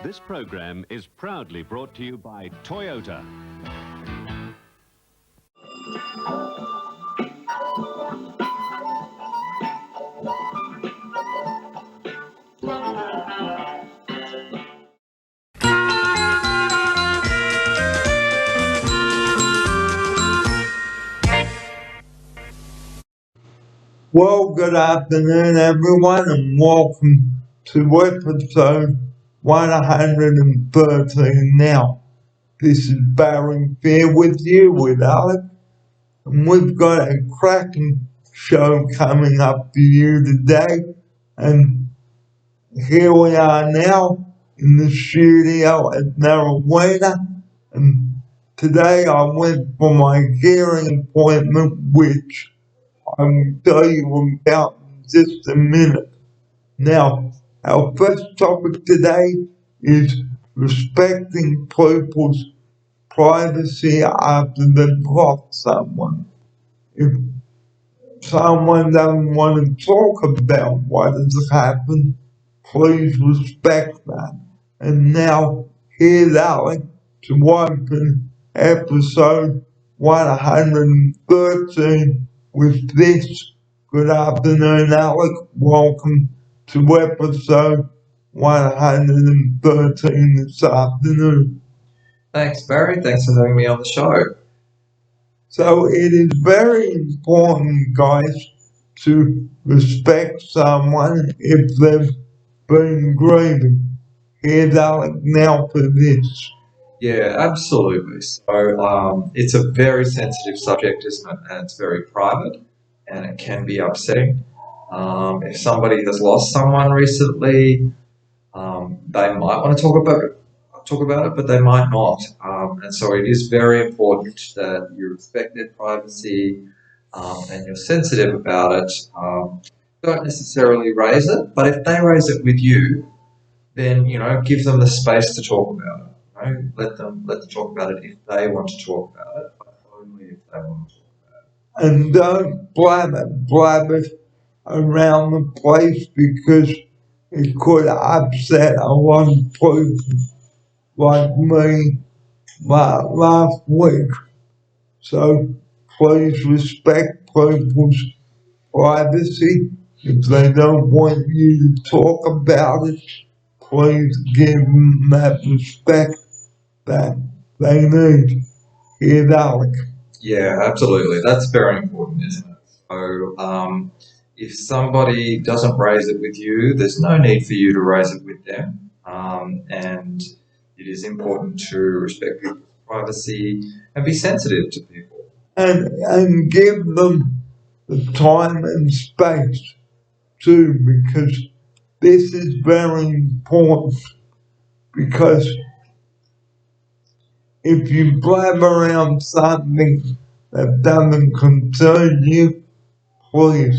This program is proudly brought to you by Toyota. Well, good afternoon, everyone, and welcome to episode 113 now. This is Barry Fair with you, with Alex, and we've got a cracking show coming up for you today. And here we are now in the studio at Narrawena, and today I went for my hearing appointment, which I will tell you about in just a minute. Now, our first topic today is respecting people's privacy after they've lost someone. If someone doesn't want to talk about what has happened, please respect that. And now, here's Alex to open episode 113 with this. Good afternoon, Alex. Welcome to episode 113 this afternoon. Thanks, Barry. Thanks for having me on the show. So it is very important, guys, to respect someone if they've been grieving. Here's Alex now for this. Yeah, absolutely. So it's a very sensitive subject, isn't it? And it's very private, and it can be upsetting. If somebody has lost someone recently, they might want to talk about it, but they might not. And so it is very important that you respect their privacy and you're sensitive about it. Don't necessarily raise it, but if they raise it with you, then give them the space to talk about it. Let them talk about it if they want to talk about it, but only if they want to talk about it. And don't blab it around the place, because it could upset a lot of people, like me last week. So please respect people's privacy. If they don't want you to talk about it, please give them that respect that they need. Here's Alex. Yeah, absolutely. That's very important, isn't it? So if somebody doesn't raise it with you, there's no need for you to raise it with them. And it is important to respect people's privacy and be sensitive to people. And give them the time and space too, because this is very important. Because if you blab around something that doesn't concern you, please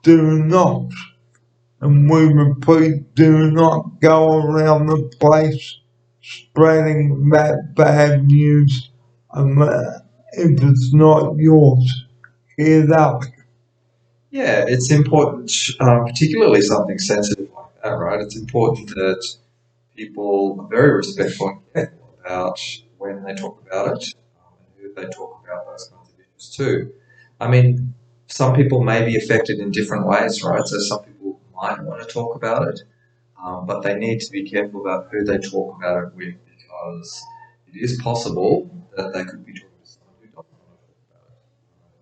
do not, and we repeat, do not go around the place spreading that bad news if it's not yours. Here's Alex. Yeah, it's important, particularly something sensitive like that, right? It's important that people are very respectful and careful about when they talk about it and who they talk about those kinds of issues too. I mean, some people may be affected in different ways, right? So some people might want to talk about it, but they need to be careful about who they talk about it with, because it is possible that they could be talking to someone who doesn't want to talk about it.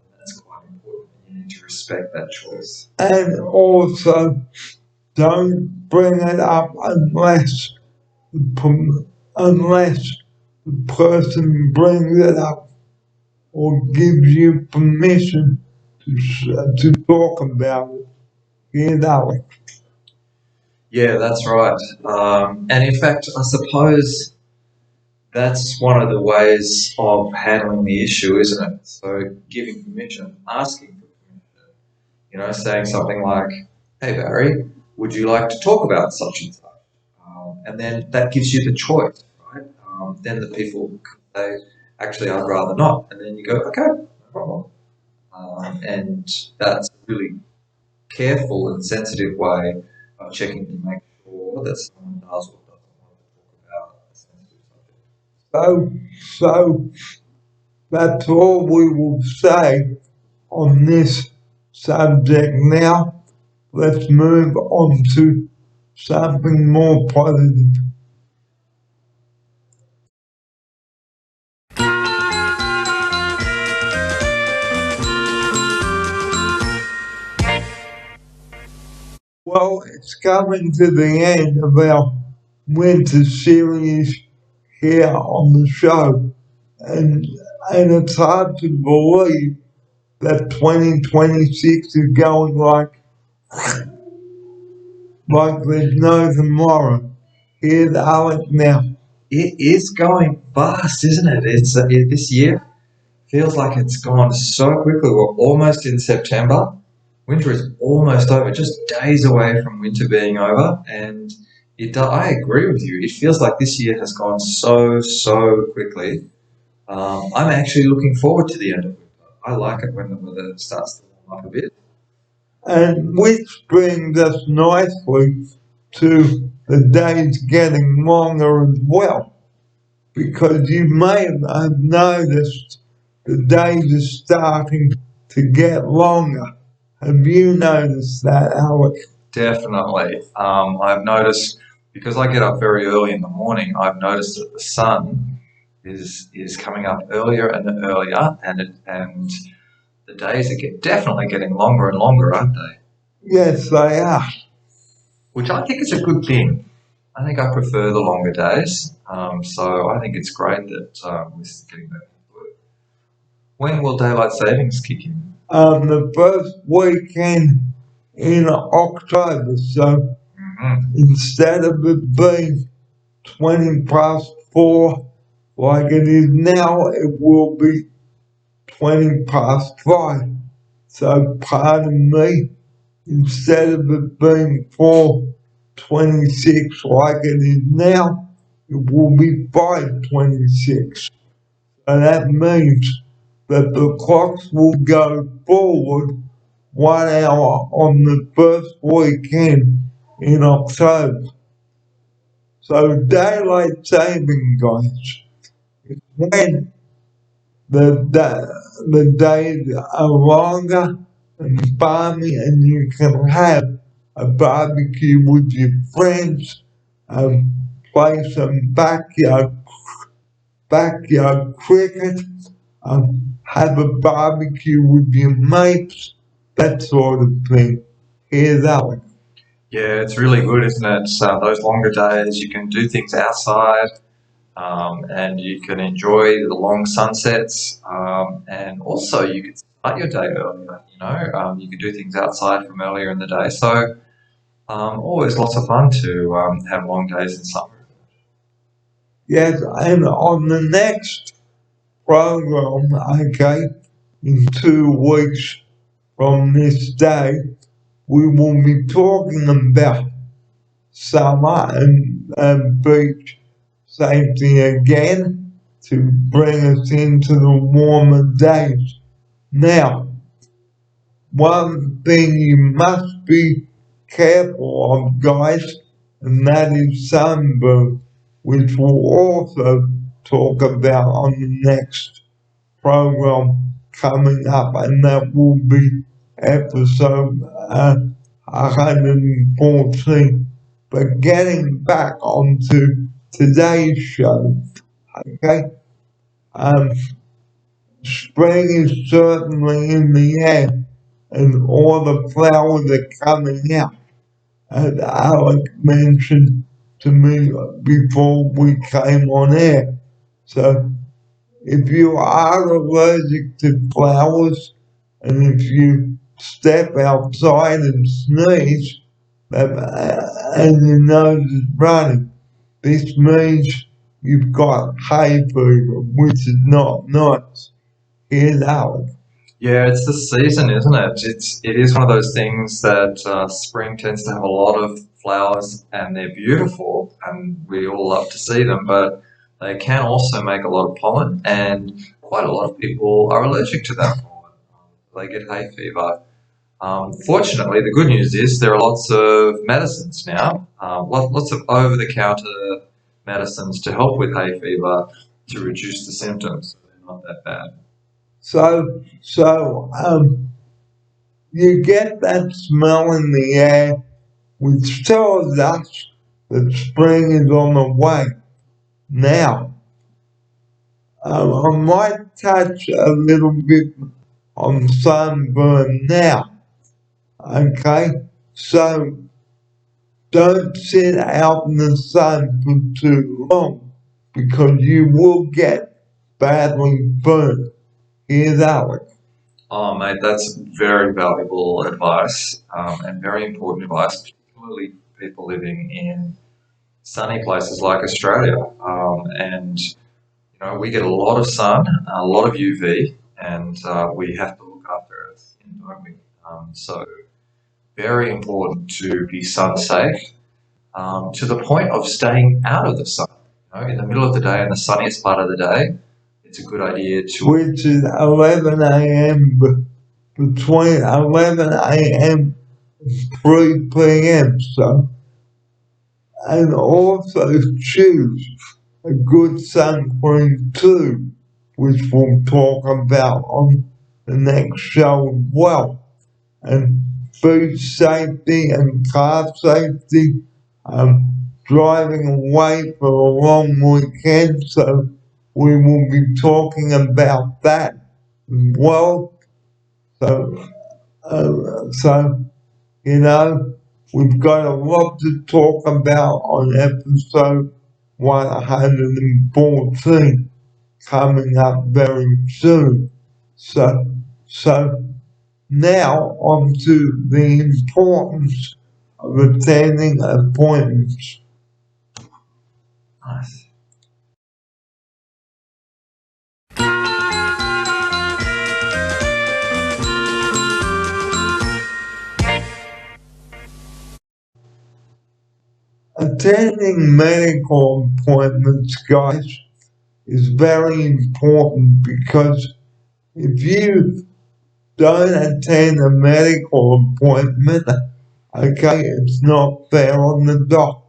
And that's quite important. You need to respect that choice. And also, don't bring it up unless the person brings it up or gives you permission to talk about it. Here's Alex. Yeah, that's right. And in fact, I suppose that's one of the ways of handling the issue, isn't it? So giving permission, asking for permission, saying something like, "Hey Barry, would you like to talk about such and such?" And then that gives you the choice, right? Then the people can say, "Actually, I'd rather not," and then you go, "Okay, no problem." And that's a really careful and sensitive way of checking to make sure that someone does or doesn't want to talk So that's all we will say on this subject now. Let's move on to something more positive. Well, it's coming to the end of our winter series here on the show, and it's hard to believe that 2026 is going like there's no tomorrow. Here's Alec now. It is going fast, isn't it? This year feels like it's gone so quickly. We're almost in September. Winter is almost over, just days away from winter being over, and I agree with you. It feels like this year has gone so quickly. I'm actually looking forward to the end of winter. I like it when the weather starts to warm up a bit. And which brings us nicely to the days getting longer as well. Because you may have noticed the days are starting to get longer. Have you noticed that, Alec? Definitely. I've noticed, because I get up very early in the morning, I've noticed that the sun is coming up earlier and earlier, and the days are definitely getting longer and longer, aren't they? Yes, they are. Which I think is a good thing. I think I prefer the longer days, so I think it's great that this is getting back into it. When will daylight savings kick in? The first weekend in October, so instead of it being 4:20 like it is now, it will be 5:20. So pardon me, instead of it being 4:26 like it is now, it will be 5:26. And that means that the clocks will go forward 1 hour on the first weekend in October. So daylight saving, guys, is when the days are longer and balmy, and you can have a barbecue with your friends, play some backyard cricket, have a barbecue with your mates, that sort of thing. Here's Alec. Yeah, it's really good, isn't it? Those longer days, you can do things outside, and you can enjoy the long sunsets, and also you can start your day earlier. You can do things outside from earlier in the day. So always lots of fun to have long days in summer. Yes, and on the next program, okay, in 2 weeks from this day, we will be talking about summer and beach safety again to bring us into the warmer days. Now, one thing you must be careful of, guys, and that is sunburn, which we'll also talk about on the next program coming up, and that will be episode 114. But getting back onto today's show, okay? Spring is certainly in the air, and all the flowers are coming out, as Alec mentioned to me before we came on air. So if you are allergic to flowers, and if you step outside and sneeze, and your nose is running, this means you've got hay fever, which is not nice. Here's Alec. Yeah, it's the season, isn't it? It is one of those things that spring tends to have a lot of flowers, and they're beautiful, and we all love to see them, but they can also make a lot of pollen, and quite a lot of people are allergic to that pollen. They get hay fever. Fortunately, the good news is there are lots of medicines now, lots of over-the-counter medicines to help with hay fever. to reduce the symptoms so they're not that bad. So, you get that smell in the air, which tells us that spring is on the way. Now, I might touch a little bit on sunburn now. Okay, so don't sit out in the sun for too long because you will get badly burnt. Here's Alex. Oh, mate, that's very valuable advice and very important advice, particularly for people living in sunny places like Australia. And you know, we get a lot of sun, a lot of UV, and we have to look after our skin, don't we? So very important to be sun safe to the point of staying out of the sun. You know, in the middle of the day, in the sunniest part of the day, it's a good idea to. Which is 11 a.m. between 11 a.m. and 3 p.m. So, and also choose a good sunscreen too, which we'll talk about on the next show as well. And food safety and car safety, driving away for a long weekend, so we will be talking about that as well. So, you know, we've got a lot to talk about on episode 114 coming up very soon. So now on to the importance of attending appointments. Nice. Attending medical appointments, guys, is very important because if you don't attend a medical appointment, okay, it's not fair on the doctor.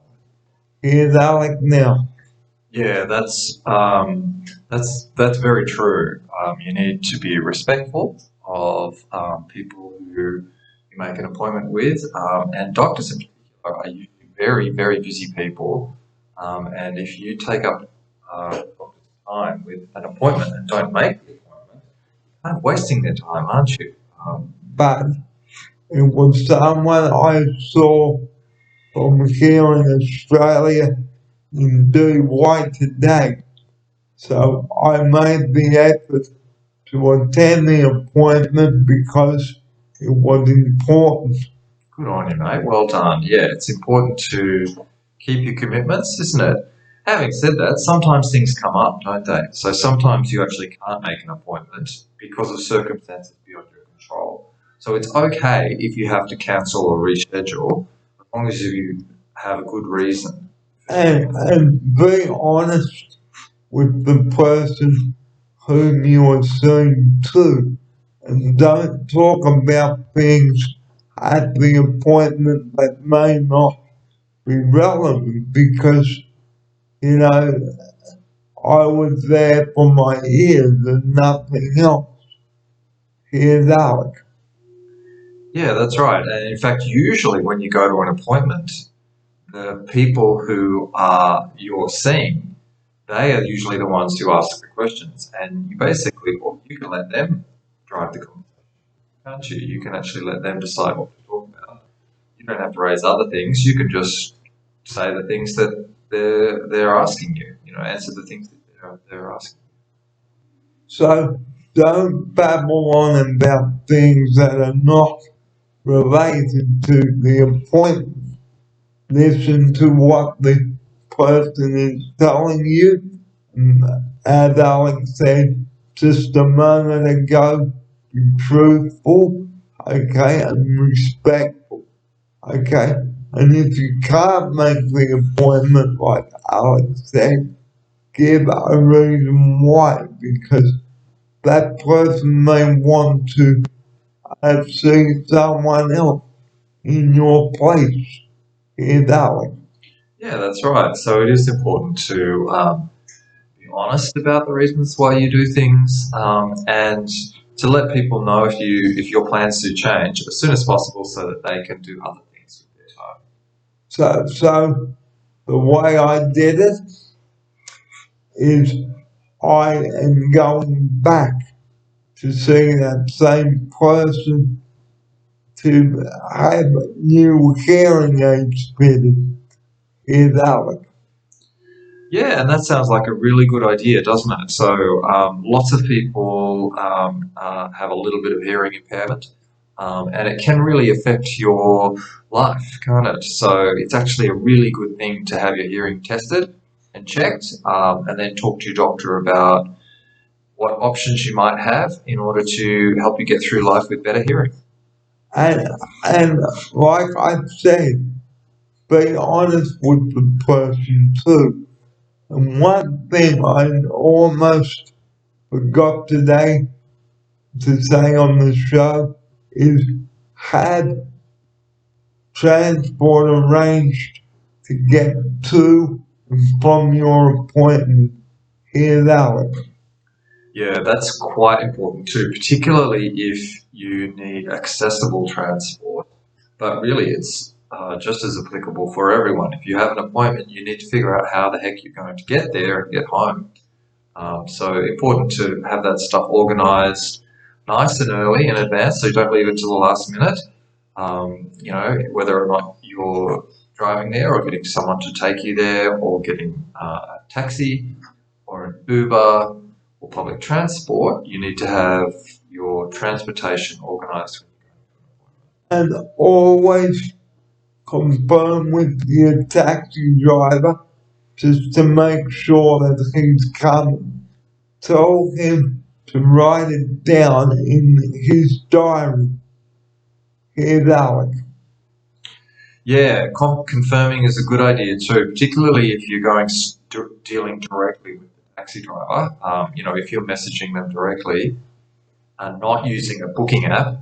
Here's Alec now. Yeah, that's very true. You need to be respectful of people who you make an appointment with, and doctors in particular are usually very, very busy people. And if you take up doctor's time with an appointment and don't make the appointment, you're kind of wasting their time, aren't you? But it was someone I saw from here in Australia in Dirty White today. So I made the effort to attend the appointment because it was important. Good on you, mate. Well done. Yeah, it's important to keep your commitments, isn't it? Having said that, sometimes things come up, don't they? So sometimes you actually can't make an appointment because of circumstances beyond your control. So it's okay if you have to cancel or reschedule, as long as you have a good reason. And be honest with the person whom you are seeing too. And don't talk about things at the appointment that may not be relevant because, you know, I was there for my ears and nothing else. Here's Alec. Yeah, that's right. And in fact, usually when you go to an appointment, the people who are you're seeing, they are usually the ones who ask the questions, and you basically, or you can let them drive the conversation, can't you? You can actually let them decide what to talk about. You don't have to raise other things. You can just say the things that they're asking you. You know, answer the things that they're asking. So don't babble on about things that are not related to the appointment. Listen to what the person is telling you. As Alex said just a moment ago, be truthful, okay, and respectful, okay. And if you can't make the appointment, like Alex said, give a reason why, because that person may want to see someone else in your place. Here's Alex. Yeah, that's right. So it is important to be honest about the reasons why you do things, and to let people know if your plans do change as soon as possible, so that they can do other things with their time. So the way I did it is I am going back to see that same person to have new hearing aids fitted. Is Alec. Yeah, and that sounds like a really good idea, doesn't it? So lots of people have a little bit of hearing impairment, and it can really affect your life, can't it? So it's actually a really good thing to have your hearing tested and checked, and then talk to your doctor about what options you might have in order to help you get through life with better hearing. And like I said, be honest with the person too. And one thing I almost forgot today to say on the show is had transport arranged to get to and from your appointment. Here's Alex. Yeah, that's quite important too, particularly if you need accessible transport. But really, it's just as applicable for everyone. If you have an appointment, you need to figure out how the heck you're going to get there and get home. So important to have that stuff organised nice and early in advance, so you don't leave it to the last minute. Whether or not you're driving there or getting someone to take you there or getting a taxi or an Uber or public transport, you need to have your transportation organised. And always confirm with your taxi driver just to make sure that he's coming. Tell him to write it down in his diary. Here's Alex. Yeah, confirming is a good idea too, particularly if you're dealing directly with the taxi driver. If you're messaging them directly and not using a booking app,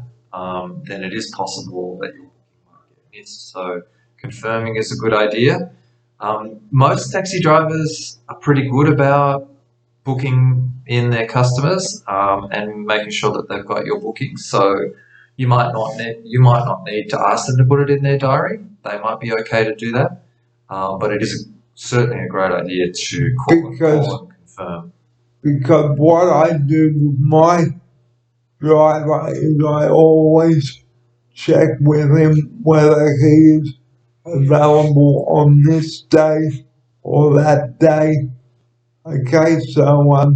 then it is possible that your booking might get missed. So confirming is a good idea. Most taxi drivers are pretty good about booking in their customers and making sure that they've got your bookings. So you might not need to ask them to put it in their diary. They might be okay to do that, but it is certainly a great idea to call and confirm. Because what I do with my driver is I always check with him whether he is available on this day or that day. Okay, so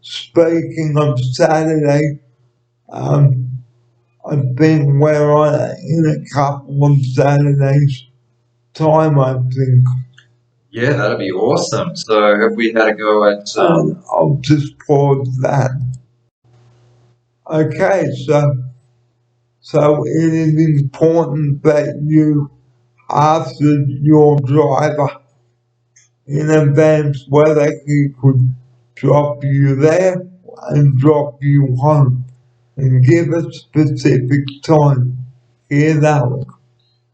speaking of Saturday, I've been where I in a couple of Saturdays time, I think. Yeah, that'd be awesome. So have we had a go at? I'll just pause that. Okay, so it is important that you ask your driver in advance whether he could drop you there and drop you home and give a specific time. Here's Alex.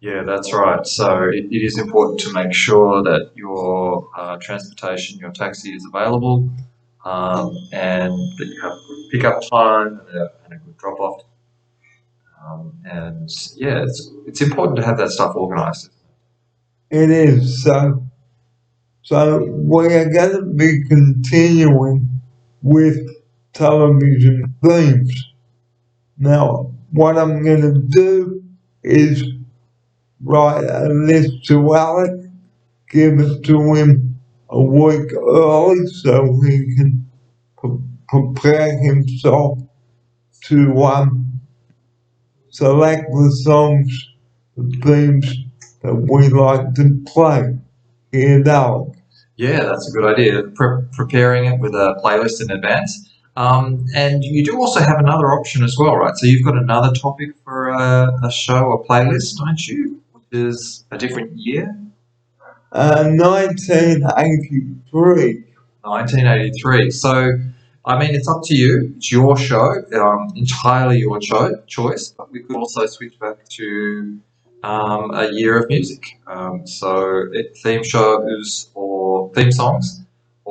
Yeah, that's right. So it is important to make sure that your transportation, your taxi is available, and that you have a good pickup time and a good drop off. And yeah, it's important to have that stuff organised. It is. So we are going to be continuing with television themes. Now, what I'm going to do is write a list to Alec, give it to him a week early so he can prepare himself to select the songs, the themes that we like to play. Here's Alec. Yeah, that's a good idea. Preparing it with a playlist in advance. And you do also have another option as well, right? So you've got another topic for a show, a playlist, don't you? Which is a different year. 1983. 1983. So, I mean, it's up to you. It's your show, entirely your choice. But we could also switch back to a year of music. Theme shows or theme songs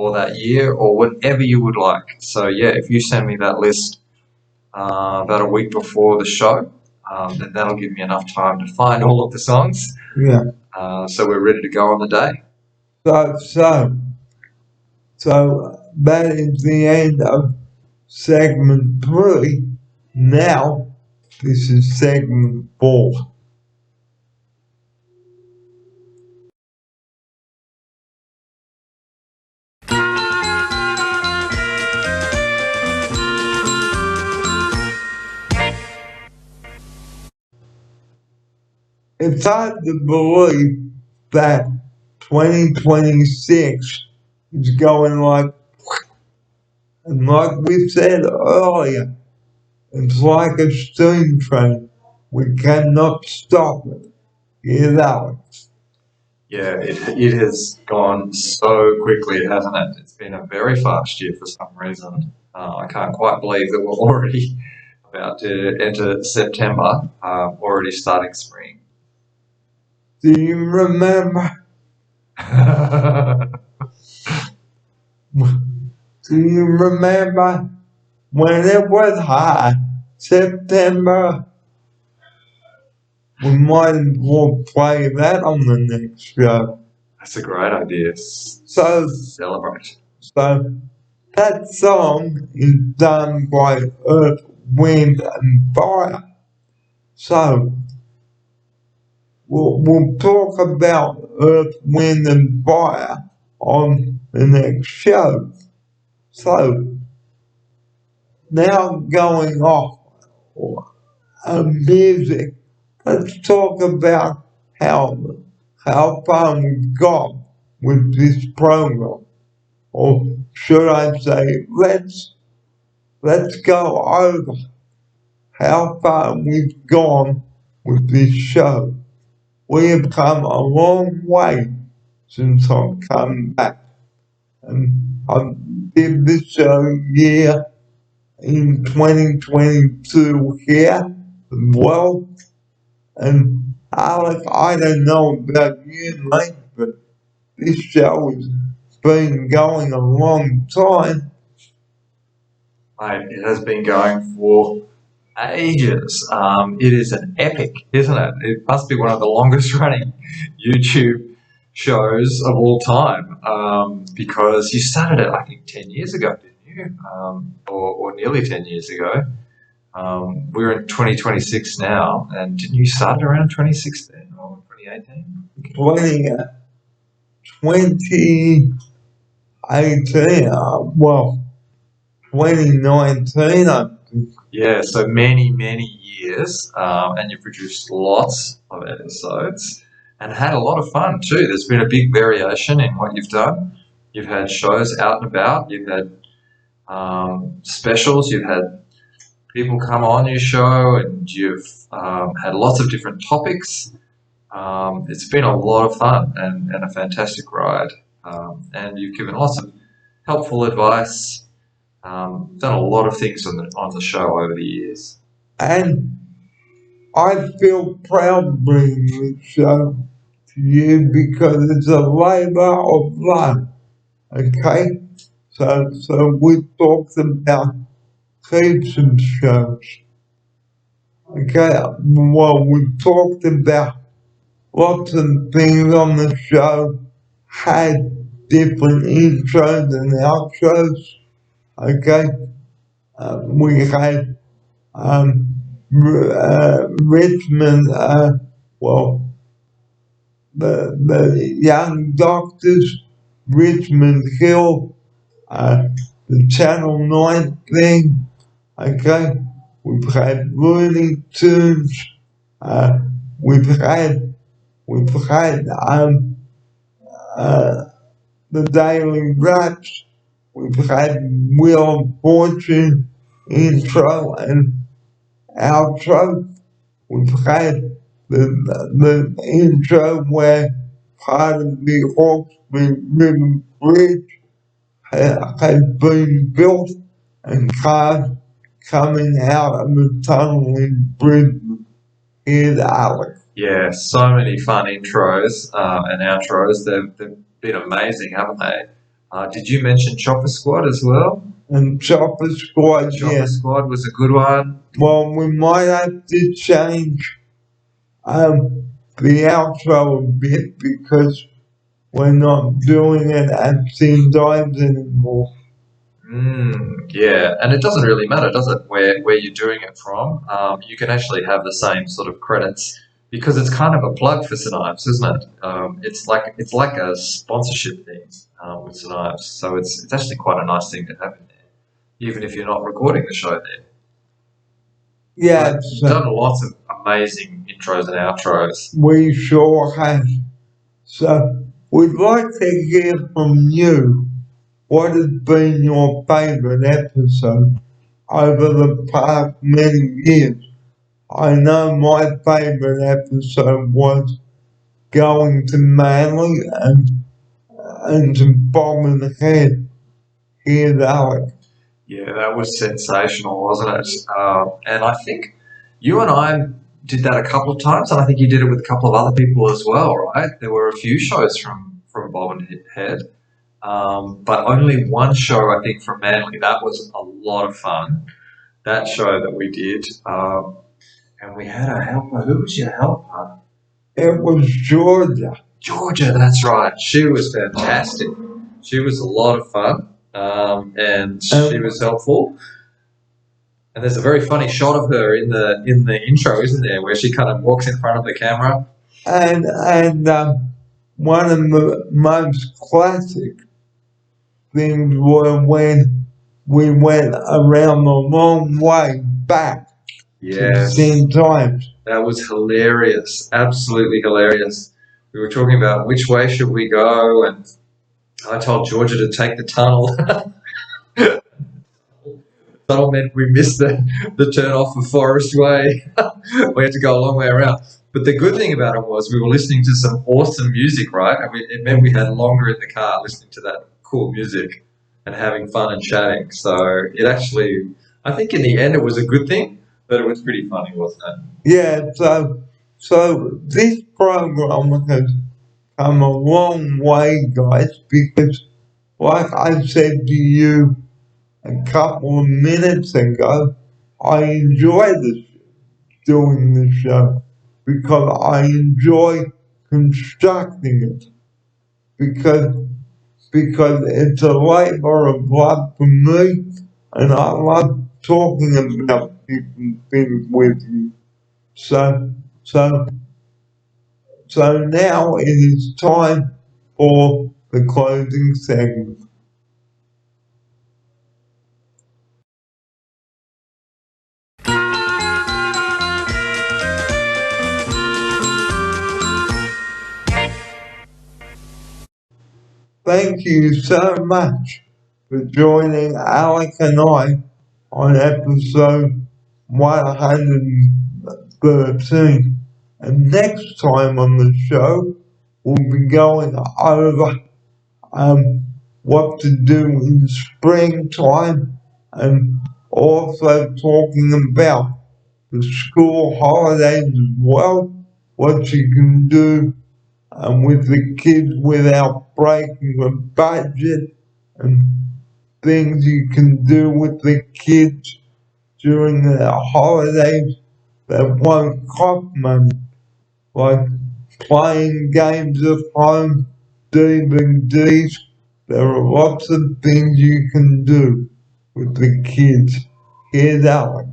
or that year or whatever you would like. So yeah, if you send me that list about a week before the show, then that'll give me enough time to find all of the songs. Yeah. So we're ready to go on the day. So that is the end of segment 3. Now, this is segment 4. It's hard to believe that 2026 is going and like we said earlier, it's like a steam train. We cannot stop it. Get out. Yeah, it has gone so quickly, hasn't it? It's been a very fast year for some reason. I can't quite believe that we're already about to enter September, already starting spring. Do you remember? Do you remember when it was hot, September? We might as well play that on the next show. That's a great idea. So Celebrate. That song is done by Earth, Wind and Fire. So we'll talk about Earth, Wind and Fire on the next show. So now going off music, let's talk about how far we've got with this program. Or should I say, let's go over how far we've gone with this show. We have come a long way since I've come back. And I did this show year in 2022 here as well. And Alec, I don't know about you, mate, but this show has been going a long time. Mate, it has been going for ages. It is an epic, isn't it? It must be one of the longest running YouTube shows of all time, because you started it, I think, 10 years ago, didn't you? Or nearly 10 years ago. We're in 2026 now, and didn't you start it around 2016 or 2018? 2018, well, 2019, I think. Yeah, so many, many years, and you've produced lots of episodes and had a lot of fun too. There's been a big variation in what you've done. You've had shows out and about, you've had specials, you've had people come on your show, and you've had lots of different topics. It's been a lot of fun and a fantastic ride. And you've given lots of helpful advice. Done a lot of things on the show over the years. And I feel proud to bring this show to you because it's a labor of love. Okay? So we talked about heaps of shows. Okay? Well, we talked about lots of things on the show, had different intros and outros. Okay? We had Richmond, the Young Doctors, Richmond Hill, the Channel 9 thing. Okay? We've had Looney Tunes. We've had the Daily Raps. We've had Wheel of Fortune intro and outro. We've had the intro where part of the Hawkesbury River Bridge has been built and cars coming out of the tunnel in Brisbane. Here's Alex. Yeah, so many fun intros and outros. They've been amazing, haven't they? Did you mention Chopper Squad as well? And Chopper Squad, Chopper yeah. Squad was a good one. Well, we might have to change the outro a bit because we're not doing it at St. Dives anymore. Yeah, and it doesn't really matter, does it, where you're doing it from? You can actually have the same sort of credits because it's kind of a plug for St. Ives, isn't it? It's like a sponsorship thing with St. Ives, so it's actually quite a nice thing to have in there, even if you're not recording the show there. Yeah, We've done lots of amazing intros and outros. we sure have. So we'd like to hear from you. What has been your favourite episode over the past many years? I know my favourite episode was going to Manly and to Bombing Head. Here's Alec. Yeah, that was sensational, wasn't it? And I think you and I did that a couple of times, and I think you did it with a couple of other people as well, right? There were a few shows from Bob and Head, but only one show, I think, from Manly. That was a lot of fun. That show that we did, and we had a helper. Who was your helper? It was Georgia. Georgia, that's right. She was fantastic. She was a lot of fun, and she was helpful. And there's a very funny shot of her in the intro, isn't there, where she kind of walks in front of the camera. And one of the most classic things were when we went around the long way back to St. Dives. That was hilarious, absolutely hilarious. We were talking about which way should we go, and I told Georgia to take the tunnel. Tunnel meant we missed the turn off for Forest Way. We had to go a long way around. But the good thing about it was we were listening to some awesome music, right? And it meant we had longer in the car listening to that cool music and having fun and chatting. So it actually, I think in the end it was a good thing, but it was pretty funny, wasn't it? Yeah, so this program has come a long way, guys, because like I said to you a couple of minutes ago, I enjoy doing the show because I enjoy constructing it because it's a labor of love for me and I love talking about different things with you. So now it is time for the closing segment. Thank you so much for joining Alec and I on episode 113. And next time on the show, we'll be going over what to do in springtime and also talking about the school holidays as well, what you can do with the kids without breaking the budget and things you can do with the kids during the holidays that won't cost money, like playing games at home, DVDs. There are lots of things you can do with the kids. Here's Alec.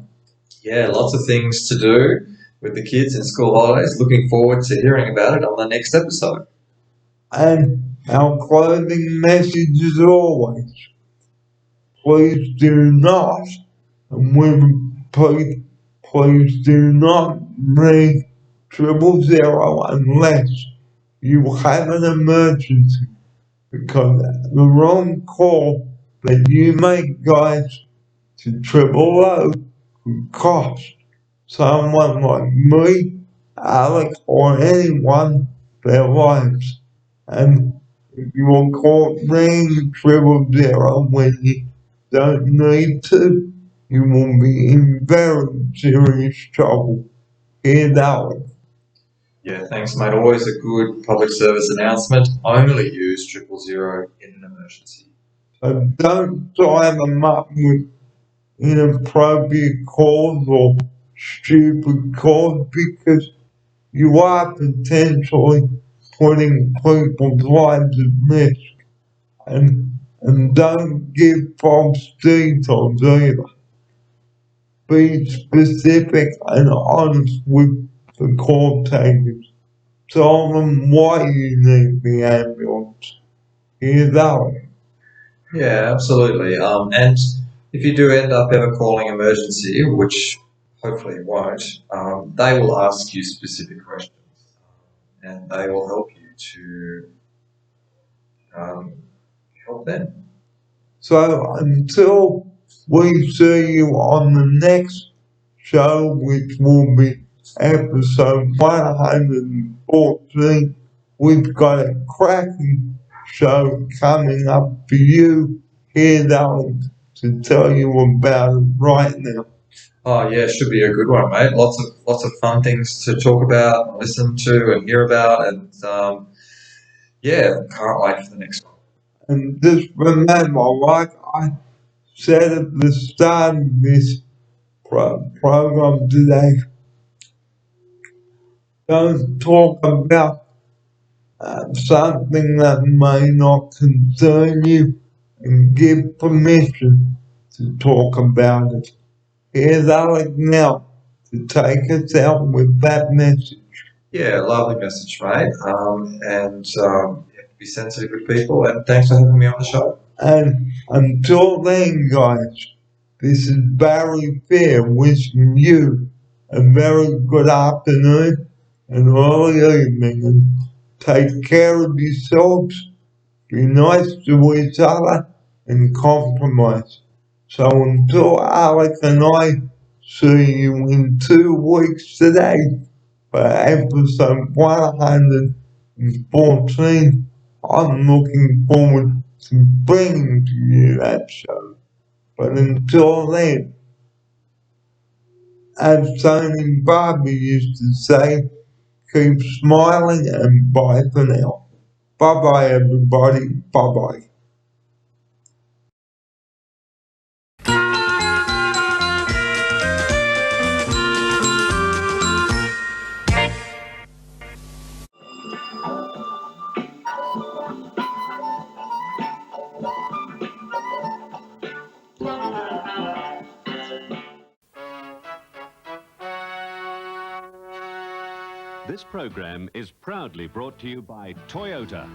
Yeah, lots of things to do with the kids in school holidays. Looking forward to hearing about it on the next episode. And our closing message is always, please do not, and we repeat, please do not ring 000 unless you have an emergency, because the wrong call that you make, guys, to 000 could cost someone like me, Alex, or anyone their lives. And if you are caught ringing 000 when you don't need to, you will be in very serious trouble. Here's Alex. Yeah, thanks, mate. Always a good public service announcement. Only use 000 in an emergency. So don't drive them up with inappropriate calls or stupid calls because you are potentially putting people's lives at risk. And don't give false details either. Be specific and honest with the call takers. Tell them why you need the ambulance. Here's out. Yeah, absolutely. And if you do end up ever calling emergency, which hopefully you won't, they will ask you specific questions, and they will help you to help them. So until we see you on the next show, which will be episode 114, we've got a cracking show coming up for you here, darling, to tell you about it right now. Oh yeah, should be a good one, mate. Lots of fun things to talk about, listen to, and hear about, and yeah, can't wait for the next one. And just remember, like I said at the start of this program today, don't talk about something that may not concern you and give permission to talk about it. Here's Alex now to take us out with that message. Yeah, lovely message, mate. And you have to be sensitive with people. And thanks for having me on the show. And until then, guys, this is Barry Fair wishing you a very good afternoon and early evening. And take care of yourselves, be nice to each other, and compromise. So until Alec and I see you in 2 weeks today for episode 114, I'm looking forward to bringing to you that show. But until then, as Tony Barbie used to say, keep smiling and bye for now. Bye bye, everybody. Bye bye. This program is proudly brought to you by Toyota.